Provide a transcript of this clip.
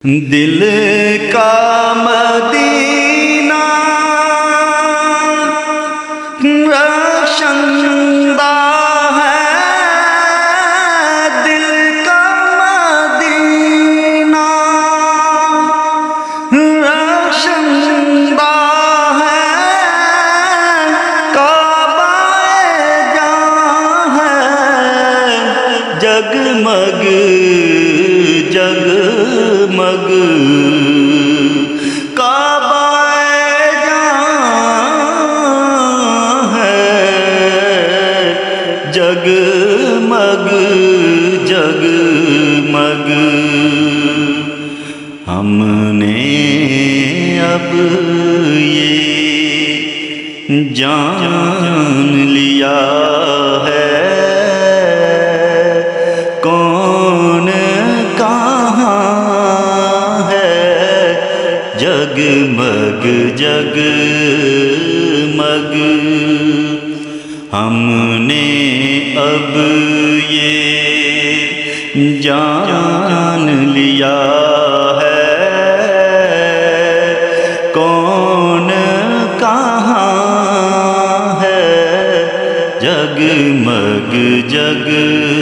دل کا مدینہ روشندہ ہے، دل کا مدینہ روشندہ ہے، کعبہ جاں ہے جگمگ جگمگ، کعبہ جاں ہے جگمگ جگمگ۔ ہم نے اب یہ جان لیا ہے کون کہاں ہے، جگمگ جگمگ۔ ہم نے اب یہ جان لیا ہے کون کہاں ہے، جگمگ جگمگ۔